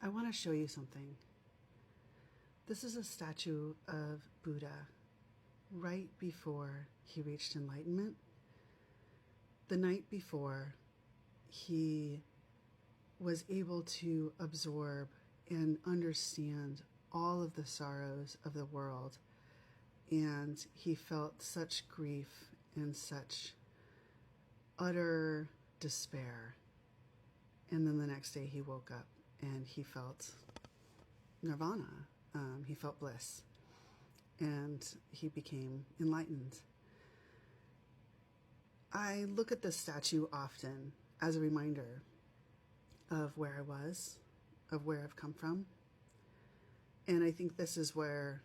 I want to show you something. This is a statue of Buddha right before he reached enlightenment. The night before, he was able to absorb and understand all of the sorrows of the world, and he felt such grief and such utter despair. And then the next day he woke up and he felt nirvana. He felt bliss, and he became enlightened. I look at this statue often as a reminder of where I was, of where I've come from. And I think this is where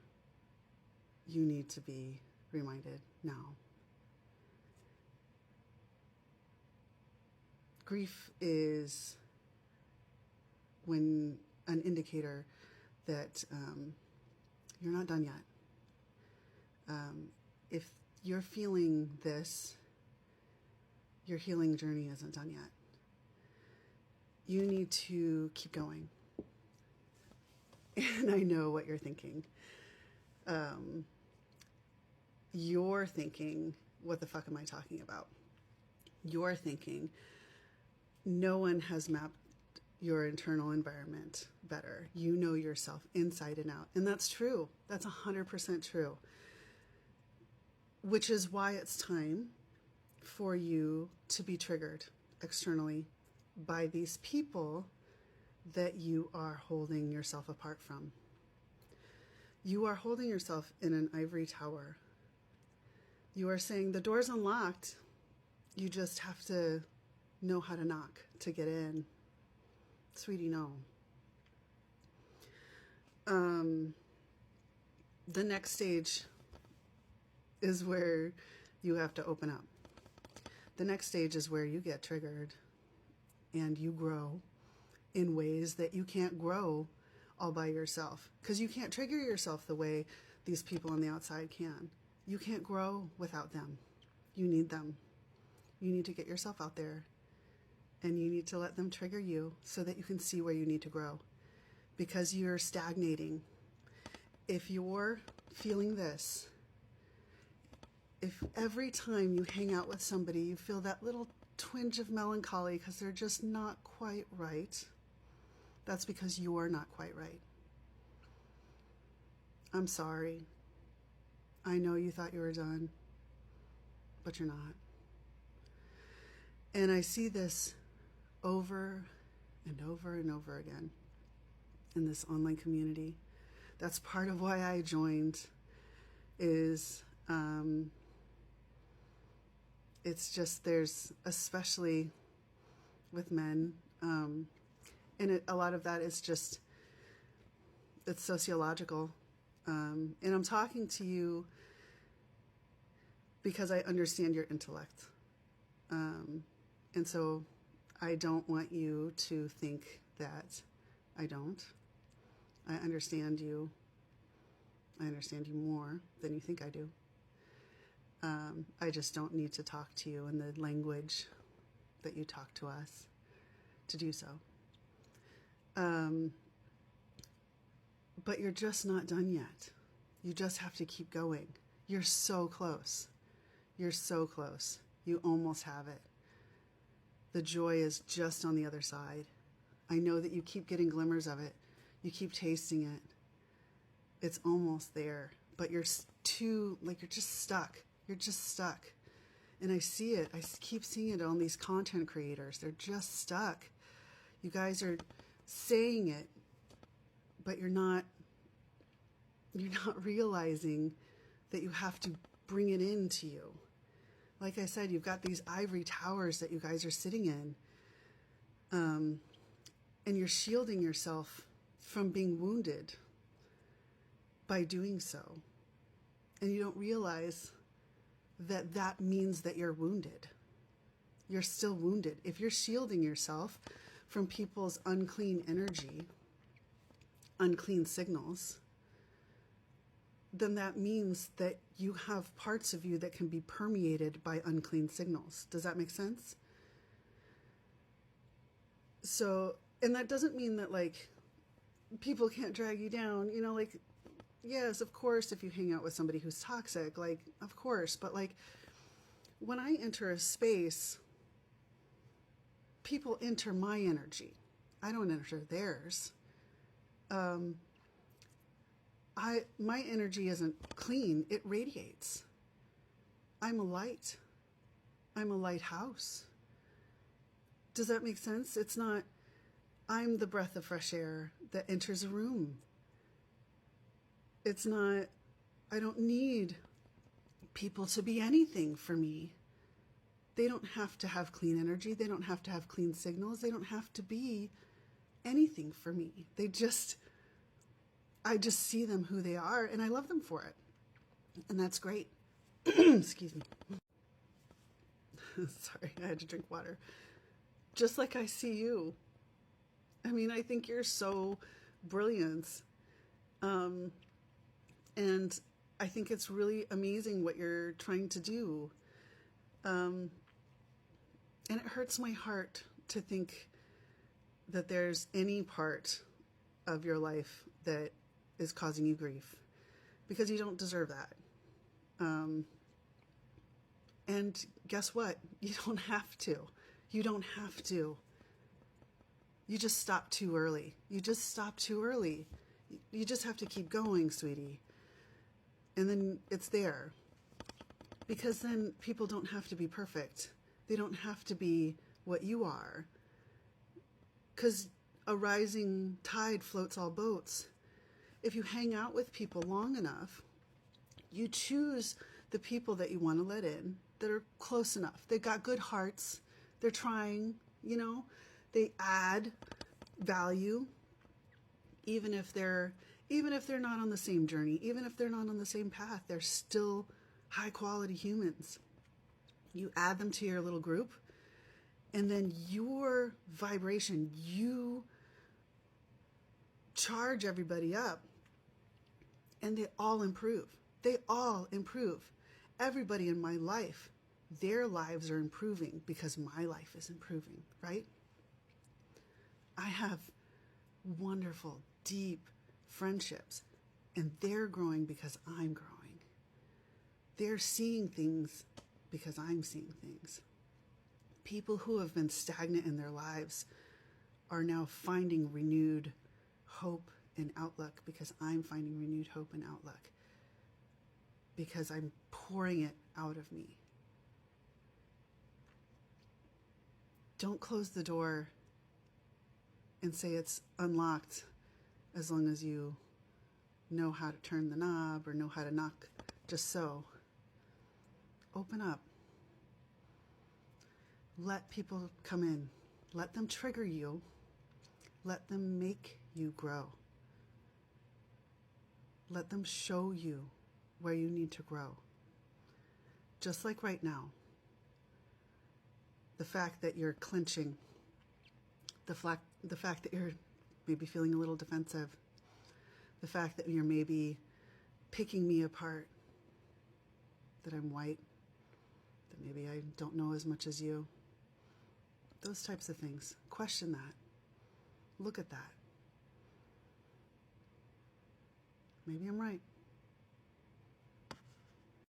you need to be reminded now. Grief is when an indicator that you're not done yet. If you're feeling this, your healing journey isn't done yet. You need to keep going. And I know what you're thinking. You're thinking, what the fuck am I talking about? You're thinking, no one has mapped your internal environment better. You know yourself inside and out. And that's true. That's 100% true. Which is why it's time for you to be triggered externally by these people that you are holding yourself apart from. You are holding yourself in an ivory tower. You are saying the door's unlocked. You just have to know how to knock to get in. Sweetie, no. The next stage is where you have to open up. The next stage is where you get triggered and you grow in ways that you can't grow all by yourself, because you can't trigger yourself the way these people on the outside can. You can't grow without them. You need them. You need to get yourself out there, and you need to let them trigger you so that you can see where you need to grow, because you're stagnating. If you're feeling this, if every time you hang out with somebody you feel that little twinge of melancholy because they're just not quite right, that's because you're not quite right. I'm sorry. I know you thought you were done, but you're not. And I see this over and over and over again in this online community. That's part of why I joined, is it's just, there's, especially with men, and a lot of that is just, it's sociological. And I'm talking to you because I understand your intellect. And so I don't want you to think that I don't. I understand you. I understand you more than you think I do. I just don't need to talk to you in the language that you talk to us to do so. But you're just not done yet. You just have to keep going. You're so close. You're so close. You almost have it. The joy is just on the other side. I know that you keep getting glimmers of it. You keep tasting it. It's almost there, but you're you're just stuck. You're just stuck. And I see it. I keep seeing it on these content creators. They're just stuck. You guys are saying it, but you're not realizing that you have to bring it into you. Like I said, you've got these ivory towers that you guys are sitting in, and you're shielding yourself from being wounded by doing so. And you don't realize that that means that you're wounded. You're still wounded. If you're shielding yourself from people's unclean energy, unclean signals, then that means that you have parts of you that can be permeated by unclean signals. Does that make sense? So, and that doesn't mean that, like, people can't drag you down, you know, like, yes, of course, if you hang out with somebody who's toxic, like, of course, but like, when I enter a space, people enter my energy. I don't enter theirs. My energy isn't clean, it radiates. I'm a light. I'm a lighthouse. Does that make sense? It's not, I'm the breath of fresh air that enters a room. It's not, I don't need people to be anything for me. They don't have to have clean energy. They don't have to have clean signals. They don't have to be anything for me. I just see them who they are, and I love them for it. And that's great. Excuse me. Sorry, I had to drink water. Just like I see you. I mean, I think you're so brilliant. And I think it's really amazing what you're trying to do. And it hurts my heart to think that there's any part of your life that is causing you grief, because you don't deserve that. And guess what? You don't have to. You don't have to. You just stop too early. You just stop too early. You just have to keep going, sweetie. And then it's there. Because then people don't have to be perfect. They don't have to be what you are. Because a rising tide floats all boats. If you hang out with people long enough, you choose the people that you want to let in that are close enough. They've got good hearts. They're trying, you know. They add value, even if they're not on the same journey, even if they're not on the same path, they're still high quality humans. You add them to your little group, and then your vibration, you charge everybody up, and they all improve. They all improve. Everybody in my life, their lives are improving because my life is improving, right? I have wonderful, deep friendships, and they're growing because I'm growing. They're seeing things because I'm seeing things. People who have been stagnant in their lives are now finding renewed hope and outlook because I'm finding renewed hope and outlook, because I'm pouring it out of me. Don't close the door and say it's unlocked as long as you know how to turn the knob or know how to knock just so. Open up. Let people come in. Let them trigger you. Let them make you grow. Let them show you where you need to grow. Just like right now. The fact that you're clenching, the fact that you're maybe feeling a little defensive, the fact that you're maybe picking me apart, that I'm white, that maybe I don't know as much as you. Those types of things. Question that. Look at that. Maybe I'm right.